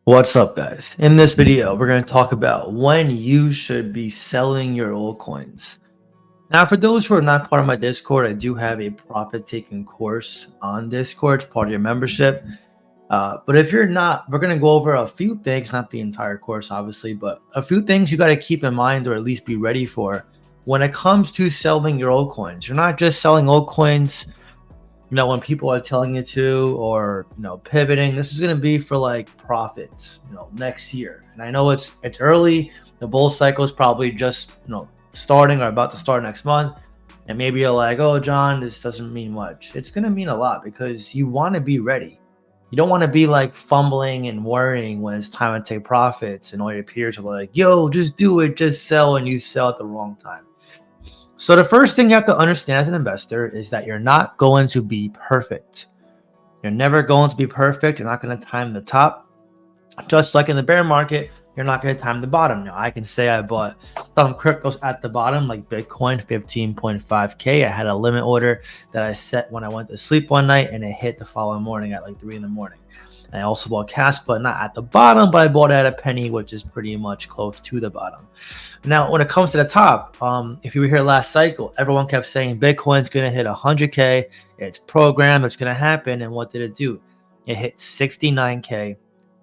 What's up, guys? In this video, we're going to talk about when you should be selling your altcoins. Now, for those who are not part of my Discord, I do have a profit-taking course on Discord. It's part of your membership. But if you're not, we're going to go over a few things, not the entire course, obviously, but a few things you got to keep in mind or at least be ready for when it comes to selling your altcoins. You're not just selling altcoins when people are telling you to, or pivoting. This is going to be for like profits next year. And I know it's early. The bull cycle is probably just starting or about to start next month, and maybe you're like, oh John, this doesn't mean much. It's going to mean a lot because you want to be ready. You don't want to be like fumbling and worrying when it's time to take profits and all your peers are like, yo, just do it, just sell, and you sell at the wrong time. So the first thing you have to understand as an investor is that you're not going to be perfect. You're never going to be perfect. You're not going to time the top. Just like in the bear market, you're not going to time the bottom. Now, I can say I bought some cryptos at the bottom, like Bitcoin, 15.5K. I had a limit order that I set when I went to sleep one night, and it hit the following morning at like 3 in the morning. I also bought Caspa, not at the bottom, but I bought it at a penny, which is pretty much close to the bottom. Now, when it comes to the top, if you were here last cycle, everyone kept saying Bitcoin's going to hit 100K. It's programmed. It's going to happen. And what did it do? It hit 69K,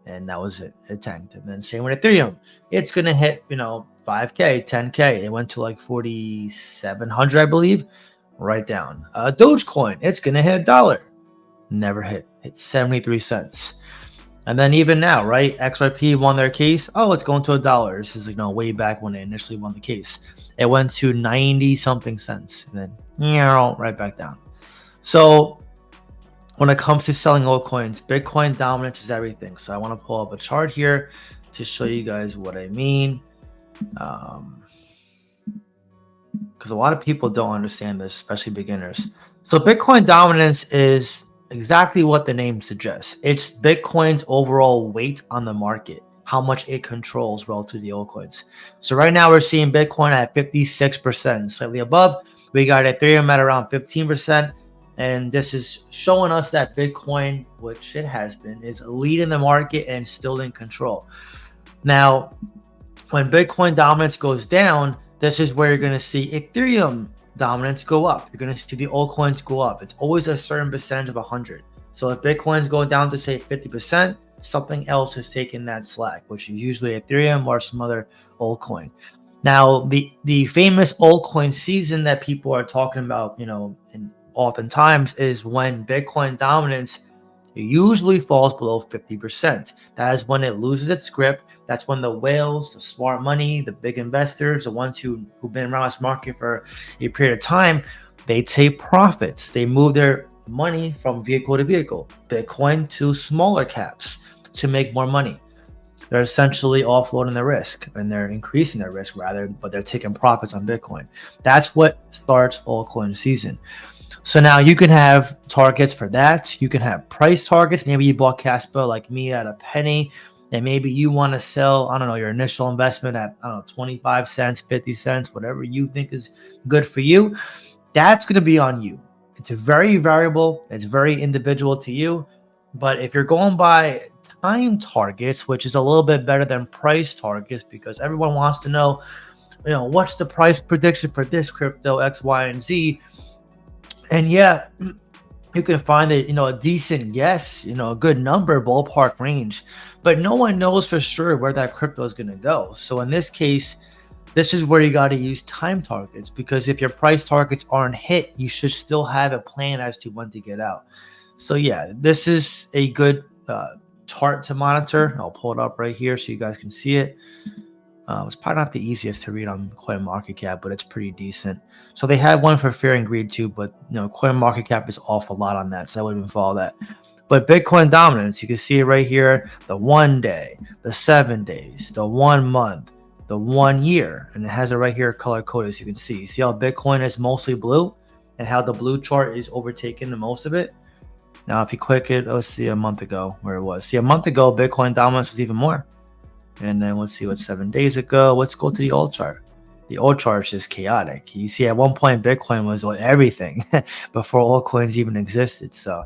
and that was it. It tanked. And then same with Ethereum. It's going to hit, 5K, 10K. It went to like 4,700, I believe, right down. Dogecoin, it's going to hit $1. Never hit. It's 73 cents. And then even now, right? XRP won their case. Oh, it's going to $1. This is way back when they initially won the case. It went to 90 something cents, and then right back down. So when it comes to selling altcoins, Bitcoin dominance is everything. So I want to pull up a chart here to show you guys what I mean. Because a lot of people don't understand this, especially beginners. So Bitcoin dominance is exactly what the name suggests. It's Bitcoin's overall weight on the market, how much it controls relative to the altcoins. So right now we're seeing Bitcoin at 56%, slightly above. We got Ethereum at around 15%. And this is showing us that Bitcoin, which it has been, is leading the market and still in control. Now, when Bitcoin dominance goes down, this is where you're going to see Ethereum dominance go up. You're going to see the altcoins go up. It's always a certain percentage of 100. So if Bitcoin's going down to say 50%, something else is taking that slack, which is usually Ethereum or some other altcoin. Now, the famous altcoin season that people are talking about, and oftentimes is when Bitcoin dominance usually falls below 50%. That is when it loses its grip. That's when the whales, the smart money, the big investors, the ones who've been around this market for a period of time, they take profits. They move their money from vehicle to vehicle, Bitcoin to smaller caps to make more money. They're essentially offloading the risk, and they're increasing their risk rather, but they're taking profits on Bitcoin. That's what starts altcoin season. So now you can have targets for that. You can have price targets. Maybe you bought Caspa like me at a penny, and maybe you want to sell, I don't know, your initial investment at, 25 cents, 50 cents, whatever you think is good for you. That's going to be on you. It's very variable. It's very individual to you. But if you're going by time targets, which is a little bit better than price targets, because everyone wants to know, what's the price prediction for this crypto X, Y, and Z. And yeah, you can find a decent guess, a good number, ballpark range, but no one knows for sure where that crypto is going to go. So in this case, this is where you got to use time targets, because if your price targets aren't hit, you should still have a plan as to when to get out. So yeah, this is a good chart to monitor. I'll pull it up right here so you guys can see it. It's probably not the easiest to read on CoinMarketCap, but it's pretty decent. So they had one for Fear and Greed too, but CoinMarketCap is off a lot on that, so I wouldn't even follow that. But Bitcoin dominance, you can see it right here: the 1 day, the 7 days, the 1 month, the 1 year, and it has it right here color coded, as you can see. See how Bitcoin is mostly blue, and how the blue chart is overtaking the most of it. Now, if you click it, let's see a month ago where it was. See, a month ago, Bitcoin dominance was even more. And then let's see what 7 days ago. Let's go to the alt chart. The alt chart is just chaotic. You see, at one point, Bitcoin was like everything before altcoins even existed. So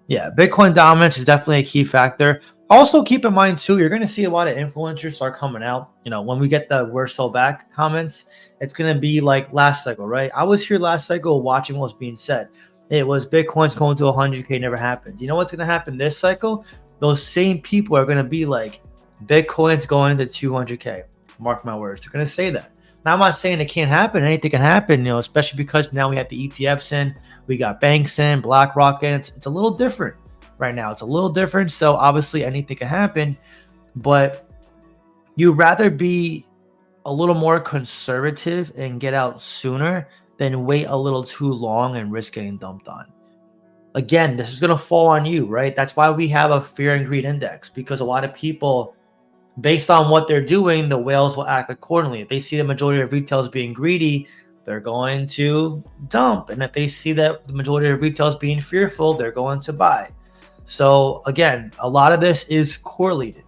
Yeah, Bitcoin dominance is definitely a key factor. Also, keep in mind too, you're going to see a lot of influencers start coming out. When we get the "we're so back" comments, it's going to be like last cycle, right? I was here last cycle watching what was being said. It was Bitcoin's going to 100K, never happened. You know what's going to happen this cycle? Those same people are going to be like, Bitcoin's going to 200K. Mark my words. They're going to say that. Now, I'm not saying it can't happen. Anything can happen, especially because now we have the ETFs in, we got banks in, BlackRock in. It's a little different right now. It's a little different. So obviously anything can happen, but you'd rather be a little more conservative and get out sooner than wait a little too long and risk getting dumped on. Again, this is going to fall on you, right? That's why we have a fear and greed index, because a lot of people, based on what they're doing, the whales will act accordingly. If they see the majority of retailers being greedy, they're going to dump. And if they see that the majority of retailers being fearful, they're going to buy. So again, a lot of this is correlated.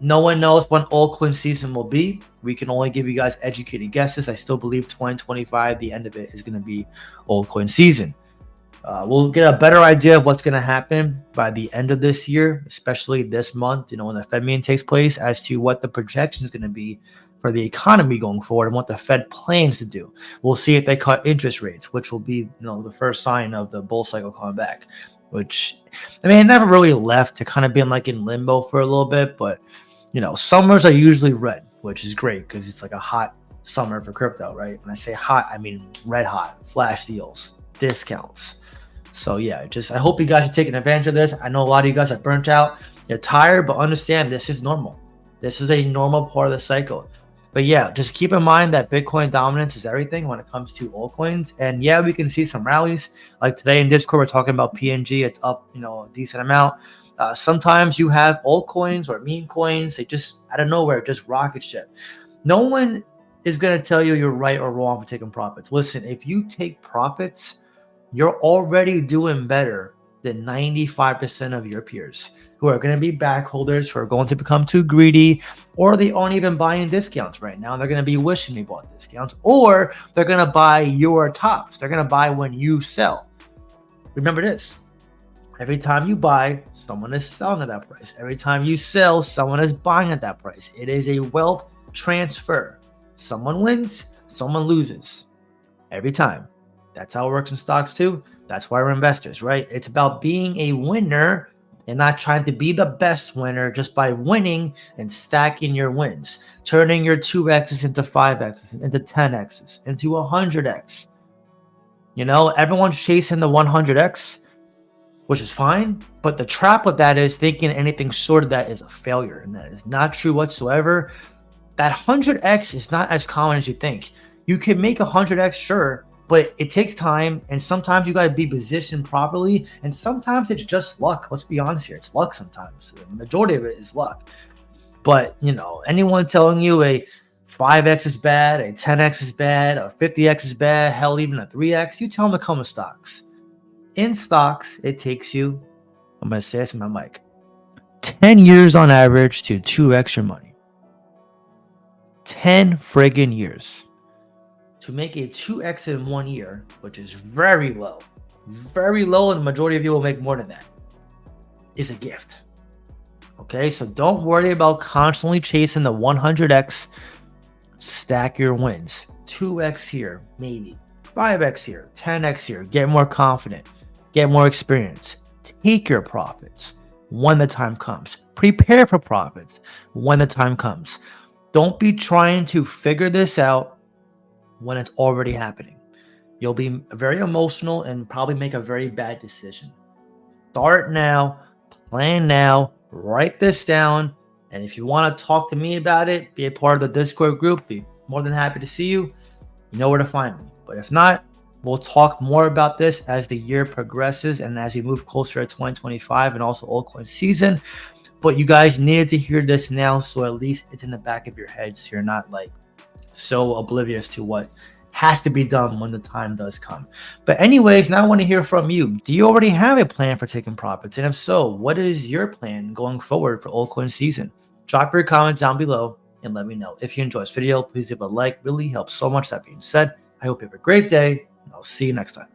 No one knows when altcoin season will be. We can only give you guys educated guesses. I still believe 2025, the end of it, is going to be altcoin season. We'll get a better idea of what's going to happen by the end of this year, especially this month, when the Fed meeting takes place, as to what the projection is going to be for the economy going forward and what the Fed plans to do. We'll see if they cut interest rates, which will be, the first sign of the bull cycle coming back, which, it never really left to kind of being like in limbo for a little bit, but, summers are usually red, which is great because it's like a hot summer for crypto, right? When I say hot, I mean red hot, flash deals, discounts. So yeah, I hope you guys are taking advantage of this. I know a lot of you guys are burnt out, you're tired, but understand this is normal. This is a normal part of the cycle. But yeah, just keep in mind that Bitcoin dominance is everything when it comes to altcoins. And yeah, we can see some rallies. Like today in Discord, we're talking about PNG. It's up, a decent amount. Sometimes you have altcoins or meme coins. They just out of nowhere just rocket ship. No one is going to tell you you're right or wrong for taking profits. Listen, if you take profits, you're already doing better than 95% of your peers who are going to be back holders, who are going to become too greedy, or they aren't even buying discounts right now. They're going to be wishing they bought discounts, or they're going to buy your tops. They're going to buy when you sell. Remember this. Every time you buy, someone is selling at that price. Every time you sell, someone is buying at that price. It is a wealth transfer. Someone wins, someone loses. Every time. That's how it works in stocks too. That's why we're investors, right? It's about being a winner and not trying to be the best winner just by winning and stacking your wins, turning your 2x's into 5x's, into 10x's, into 100x. Everyone's chasing the 100x, which is fine, but the trap with that is thinking anything short of that is a failure, and that is not true whatsoever. That 100x is not as common as you think. You can make 100x, sure, but it takes time, and sometimes you got to be positioned properly, and sometimes it's just luck. Let's be honest here. It's luck sometimes. The majority of it is luck. But, anyone telling you a 5x is bad, a 10x is bad, a 50x is bad, hell, even a 3x, you tell them to come to stocks. In stocks, it takes you, I'm going to say this in my mic, 10 years on average to 2x your money. 10 friggin' years. To make a 2x in 1 year, which is very low, and the majority of you will make more than that, is a gift. Okay, so don't worry about constantly chasing the 100x. Stack your wins. 2x here, maybe. 5x here, 10x here. Get more confident. Get more experience. Take your profits when the time comes. Prepare for profits when the time comes. Don't be trying to figure this out when it's already happening. You'll be very emotional and probably make a very bad decision. Start now, plan now, write this down, and if you want to talk to me about it, be a part of the Discord group, be more than happy to see you. You know where to find me. But if not, we'll talk more about this as the year progresses and as we move closer to 2025 and also altcoin season. But you guys needed to hear this now, so at least it's in the back of your head, so you're not like so oblivious to what has to be done when the time does come. But anyways, now I want to hear from you. Do you already have a plan for taking profits? And if so, what is your plan going forward for altcoin season? Drop your comments down below and let me know. If you enjoyed this video, please leave a like. Really helps so much. That being said, I hope you have a great day, and I'll see you next time.